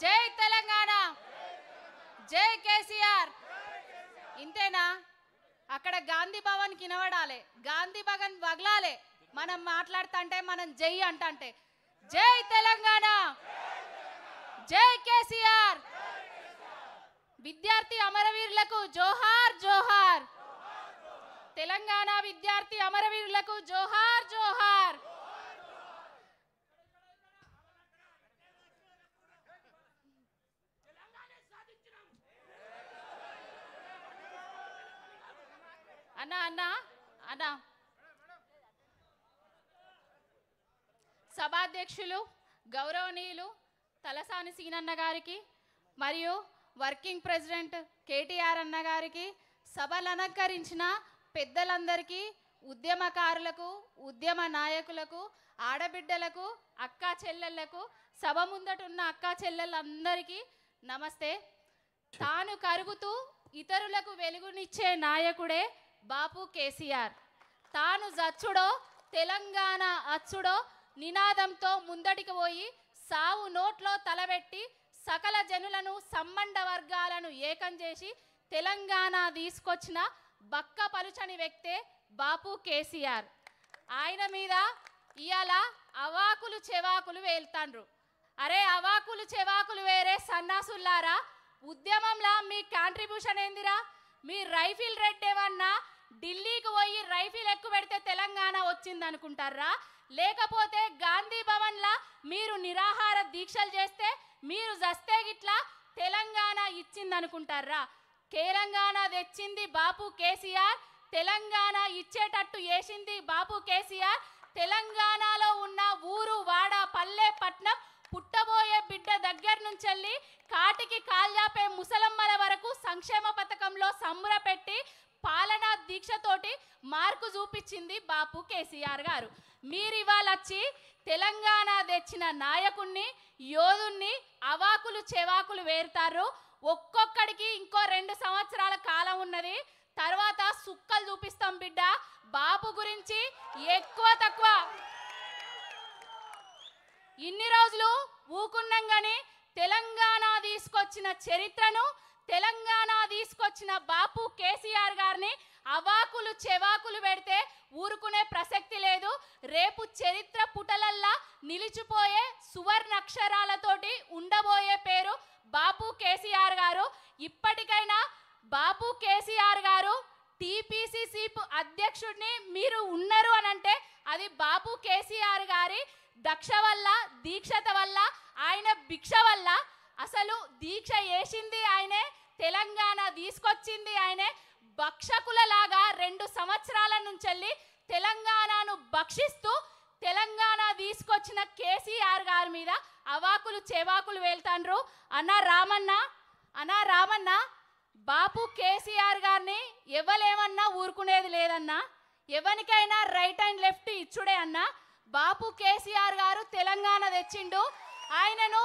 జై తెలంగాణ, జై కేసీఆర్. ఇంతేనా? అక్కడ గాంధీ భవన్ కినవడాలి, గాంధీ భవన్ వగలాలి. మనం మాట్లాడుతుంటే మనం జై అంటే జై తెలంగాణ, జై కేసీఆర్. విద్యార్థి అమరవీరులకు జోహార్ జోహార్. తెలంగాణ విద్యార్థి అమరవీరులకు జోహార్ జోహార్. అన్నా అన్నా అన్నా సభాధ్యక్షులు గౌరవనీయులు తలసాని సీనన్న గారికి మరియు వర్కింగ్ ప్రెసిడెంట్ కేటీఆర్ అన్న గారికి, సభలు అలంకరించిన పెద్దలందరికీ, ఉద్యమకారులకు, ఉద్యమ నాయకులకు, ఆడబిడ్డలకు, అక్కా చెల్లెళ్లకు, సభ ముందటున్న అక్కా చెల్లెళ్ళందరికీ నమస్తే. తాను కరుగుతూ ఇతరులకు వెలుగునిచ్చే నాయకుడే బాపు కేసీఆర్. తాను జచ్చుడో తెలంగాణ అచ్చుడో నినాదంతో ముందటికి పోయి సావు నోట్లో తలబెట్టి సకల జనులను సంబంధ వర్గాలను ఏకం చేసి తెలంగాణ తీసుకొచ్చిన బక్క పలుచని వ్యక్తే బాపు కేసీఆర్. ఆయన మీద ఇవాళ అవాకులు చెవాకులు వేల్తాండ్రు. అరే అవాకులు చెవాకులు వేరే సన్నాసుల్లారా, ఉద్యమంలా మీ కాంట్రిబ్యూషన్ ఏందిరా? మీ రైఫిల్ రెడ్ ఏమన్నా ఢిల్లీకి పోయి రైఫిల్ ఎక్కువ పెడితే తెలంగాణ వచ్చింది అనుకుంటారా? లేకపోతే గాంధీ భవన్లా మీరు నిరాహార దీక్షలు చేస్తే మీరు జస్తే గిట్లా తెలంగాణ ఇచ్చింది అనుకుంటారా? తెలంగాణ తెచ్చింది బాపు కేసీఆర్, తెలంగాణ ఇచ్చేటట్టు చేసింది బాపు కేసీఆర్. తెలంగాణలో ఉన్న ఊరు వాడ పల్లె పట్నం పుట్టబోయే బిడ్డ దగ్గర నుంచి వెళ్ళి కాటికి కాల్యాపే ముసలమ్మల వరకు సంక్షేమ పథకంలో సంబరపెట్టి పాలనా దీక్షతోటి మార్కు చూపించింది బాపు కేసీఆర్ గారు. మీరు ఇవాళ వచ్చి తెలంగాణ తెచ్చిన నాయకుణ్ణి, యోధుణ్ణి అవాకులు చెవాకులు వేరుతారు. ఒక్కొక్కడికి ఇంకో 2 సంవత్సరాల కాలం ఉన్నది, తర్వాత సుక్కలు చూపిస్తాం బిడ్డ. బాపు గురించి ఎక్కువ తక్కువ ఇన్ని రోజులు ఊకున్నాం కానీ తెలంగాణ తీసుకొచ్చిన చరిత్రను, తెలంగాణ తీసుకొచ్చిన బాపు కేసీఆర్ గారిని అవాకులు చెవాకులు పెడితే ఊరుకునే ప్రసక్తి లేదు. రేపు చరిత్ర పుటలల్లా నిలిచిపోయే సువర్ణాక్షరాలతోటి ఉండబోయే పేరు బాపు కేసీఆర్ గారు. ఇప్పటికైనా బాపు కేసీఆర్ గారు టీపీసీసీ అధ్యక్షుడిని మీరు ఉన్నారు అని అంటే అది బాపు కేసీఆర్ గారి దక్ష వల్ల, దీక్షత వల్ల, ఆయన భిక్ష వల్ల. అసలు దీక్ష చేసింది ఆయనే, తెలంగాణ తీసుకొచ్చింది ఆయనే. భక్షకులలాగా 2 సంవత్సరాల నుంచి వెళ్ళి తెలంగాణను భక్షిస్తూ తెలంగాణ తీసుకొచ్చిన కేసీఆర్ గారి మీద అవాకులు చెవాకులు వేల్తాండ్రు. అన్నా రామన్న బాపు కేసీఆర్ గారిని ఎవలేమన్నా ఊరుకునేది లేదన్నా. ఎవరికైనా రైట్ అండ్ లెఫ్ట్ ఇచ్చుడే అన్నా. బాపు కేసీఆర్ గారు తెలంగాణ తెచ్చిండు. ఆయనను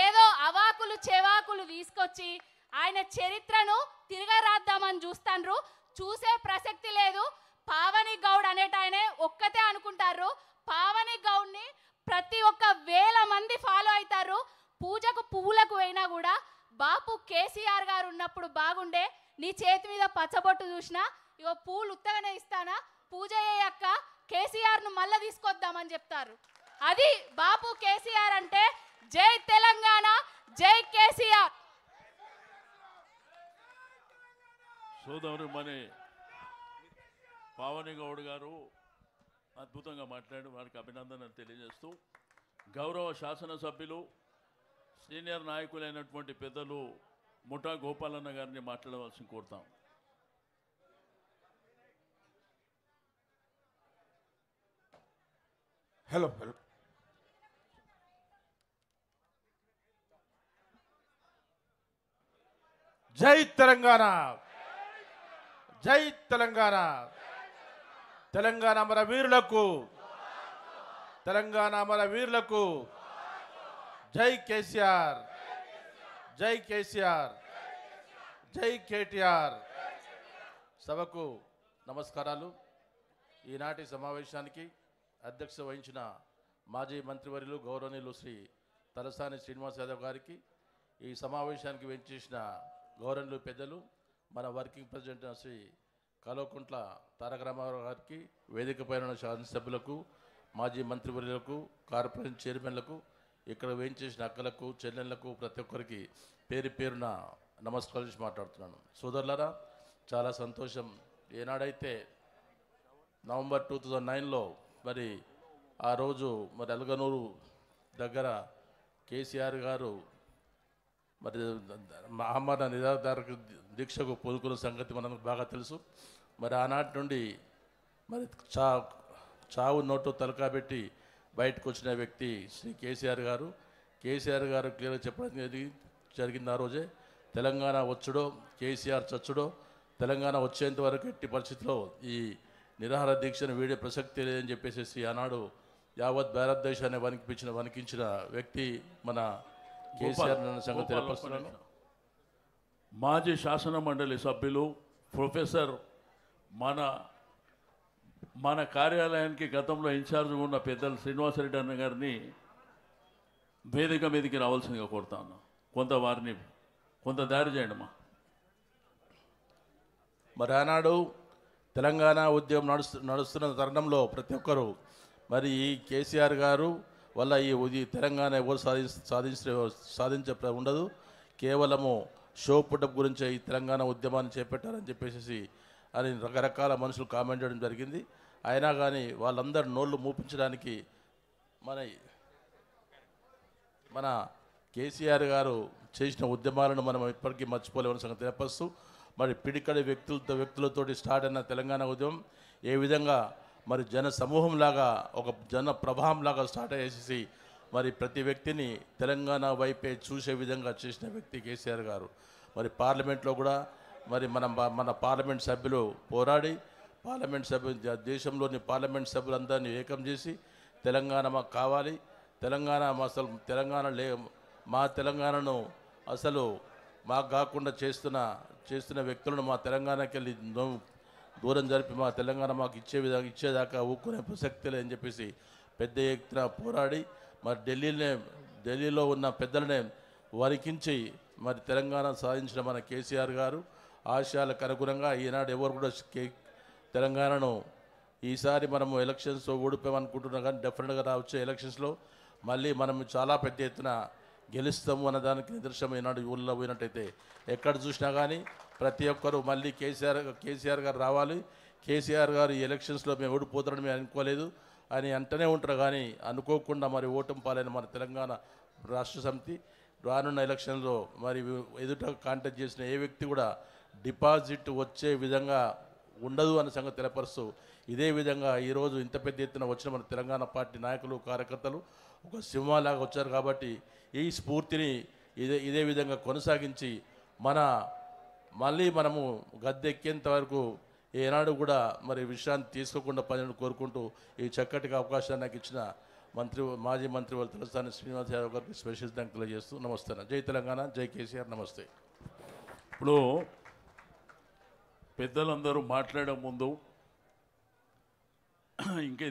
ఏదో అవాకులు చెవాకులు తీసుకొచ్చి ఆయన చరిత్రను తిరగరాద్దామని చూస్తాండ్రు. చూసే ప్రసక్తి లేదు. పావని గౌడ్ అనేటాయనే ఒక్కతే అనుకుంటారు. పావని గౌడ్ని ప్రతి ఒక్క 1000 మంది ఫాలో అవుతారు. పూజకు పువ్వులకు పోయినా కూడా బాపు కేసీఆర్ గారు ఉన్నప్పుడు బాగుండే, నీ చేతి మీద పచ్చబొట్టు చూసినా ఇగో పూలు ఉత్తగానే ఇస్తానా, పూజ చేయక్క, కేసీఆర్ను మళ్ళీ తీసుకొద్దామని చెప్తారు. అది బాపు కేసీఆర్ అంటే. జై తెలంగాణ, జై కేసీఆర్. సోదరు మని పావని గౌడ్ గారు అద్భుతంగా మాట్లాడి వారికి అభినందనలు తెలియజేస్తూ, గౌరవ శాసనసభ్యులు సీనియర్ నాయకులైనటువంటి పెద్దలు ముఠా గోపాలన్న గారిని మాట్లాడవలసి కోరుతాం. హలో జై తెలంగాణ, జై తెలంగాణ. తెలంగాణ మన వీరులకు, తెలంగాణ మన వీరులకు జై కేసీఆర్, జై కేసీఆర్, జై కేటీఆర్. సభకు నమస్కారాలు. ఈనాటి సమావేశానికి అధ్యక్ష వహించిన మాజీ మంత్రివర్యులు గౌరవనీయులు శ్రీ తలసాని శ్రీనివాస్ యాదవ్ గారికి, ఈ సమావేశానికి వెంచేసిన గౌరవనీయులు పెద్దలు మన వర్కింగ్ ప్రెసిడెంట్ శ్రీ కల్వకుంట్ల తారక రామారావు గారికి, వేదిక పైన శాసనసభ్యులకు, మాజీ మంత్రివర్యులకు, కార్పొరేషన్ చైర్మన్లకు, ఇక్కడ వేయించేసిన అక్కలకు, చెల్లెళ్లకు, ప్రతి ఒక్కరికి పేరు పేరున నమస్కారం చేసి మాట్లాడుతున్నాను. సోదరులారా, చాలా సంతోషం. ఏనాడైతే నవంబర్ 2009లో మరి ఆ రోజు మరి అలగనూరు దగ్గర కేసీఆర్ గారు మరి ఆమరణ నిరాధార దీక్షకు పూనుకున్న సంగతి మనకు బాగా తెలుసు. మరి ఆనాటి నుండి మరి చావు నోటు తలకాబెట్టి బయటకు వచ్చిన వ్యక్తి శ్రీ కేసీఆర్ గారు. కేసీఆర్ గారు క్లియర్గా చెప్పడం జరిగింది ఆ రోజే, తెలంగాణ వచ్చుడో కేసీఆర్ చచ్చుడో, తెలంగాణ వచ్చేంత వరకు ఎట్టి పరిస్థితిలో ఈ నిరాహార దీక్షను వీడే ప్రసక్తి లేదని చెప్పేసి ఆనాడు యావత్ భారతదేశాన్ని వణికించిన వ్యక్తి మన కేసీఆర్ సంగతి తెలియపరుస్తున్నాను. మాజీ శాసన మండలి సభ్యులు ప్రొఫెసర్ మన కార్యాలయానికి గతంలో ఇన్ఛార్జ్గా ఉన్న పెద్దలు శ్రీనివాసరెడ్డి అన్న గారిని వేదిక మీదకి రావాల్సిందిగా కోరుతాను. కొంత దారి చేయండి అమ్మా. మరి ఆనాడు తెలంగాణ ఉద్యమం నడుస్తున్న తరుణంలో ప్రతి ఒక్కరూ మరి ఈ కేసీఆర్ గారు వల్ల ఈ తెలంగాణ ఎవరు సాధించే ఉండదు, కేవలము షో పుట్టప్ గురించి ఈ తెలంగాణ ఉద్యమాన్ని చేపట్టారని చెప్పేసి అని రకరకాల మనుషులు కామెంట్ చేయడం జరిగింది. అయినా కానీ వాళ్ళందరూ నోళ్ళు మూపించడానికి మన కేసీఆర్ గారు చేసిన ఉద్యమాలను మనం ఇప్పటికీ మర్చిపోలేమని సంగతి తెలియపరుస్తూ, మరి పిడికడి వ్యక్తులతోటి స్టార్ట్ అయిన తెలంగాణ ఉద్యమం ఏ విధంగా మరి జన సమూహంలాగా ఒక జన ప్రవాహంలాగా స్టార్ట్ అయ్యేసి మరి ప్రతి వ్యక్తిని తెలంగాణ వైపే చూసే విధంగా చేసిన వ్యక్తి కేసీఆర్ గారు. మరి పార్లమెంట్లో కూడా మరి మన పార్లమెంట్ సభ్యులు పోరాడి దేశంలోని పార్లమెంట్ సభ్యులందరినీ ఏకం చేసి తెలంగాణ మాకు కావాలి, మా తెలంగాణను అసలు మాకు కాకుండా చేస్తున్న వ్యక్తులను మా తెలంగాణకి వెళ్ళి దూరం జరిపి మా తెలంగాణ మాకు ఇచ్చేదాకా ఊక్కునే ప్రసక్తి లేదని చెప్పేసి పెద్ద ఎత్తున పోరాడి మరి ఢిల్లీలో ఉన్న పెద్దలనే వరికించి మరి తెలంగాణ సాధించిన మన కేసీఆర్ గారు ఆశయాలకు అనుగుణంగా ఈనాడు ఎవరు కూడా తెలంగాణను ఈసారి మనము ఎలక్షన్స్ ఓడిపోయామనుకుంటున్నాం, కానీ డెఫినెట్గా వచ్చే ఎలక్షన్స్లో మళ్ళీ మనం చాలా పెద్ద ఎత్తున గెలుస్తాము అన్నదానికి నిదర్శనం ఈనాడు ఊళ్ళో పోయినట్టయితే ఎక్కడ చూసినా కానీ ప్రతి ఒక్కరూ మళ్ళీ కేసీఆర్ గారు రావాలి, కేసీఆర్ గారు ఈ ఎలక్షన్స్లో మేము ఓడిపోతారని మేము అనుకోలేదు అని అంటనే ఉంటారు. కానీ అనుకోకుండా మరి ఓటమి పాలైన మన తెలంగాణ రాష్ట్ర సమితి రానున్న ఎలక్షన్లో మరి ఎదుట కాంటాక్ట్ చేసిన ఏ వ్యక్తి కూడా డిపాజిట్ వచ్చే విధంగా ఉండదు అనే సంగతి తెలపరుస్తూ, ఇదే విధంగా ఈరోజు ఇంత పెద్ద ఎత్తున వచ్చిన మన తెలంగాణ పార్టీ నాయకులు కార్యకర్తలు ఒక సింహాలాగా వచ్చారు. కాబట్టి ఈ స్ఫూర్తిని ఇదే విధంగా కొనసాగించి మళ్ళీ మనము గద్దెక్కేంత వరకు ఏనాడు కూడా మరి విషయాన్ని తీసుకోకుండా పనిని కోరుకుంటూ ఈ చక్కటి అవకాశాన్ని నాకు ఇచ్చిన మాజీ మంత్రి వాళ్ళు తలసాని శ్రీనివాస్ యాదవ్ గారికి స్పెషల్ థ్యాంక్ తెలియజేస్తూ నమస్తే. జై తెలంగాణ, జై కేసీఆర్, నమస్తే. ఇప్పుడు పెద్దలందరూ మాట్లాడే ముందు ఇంకా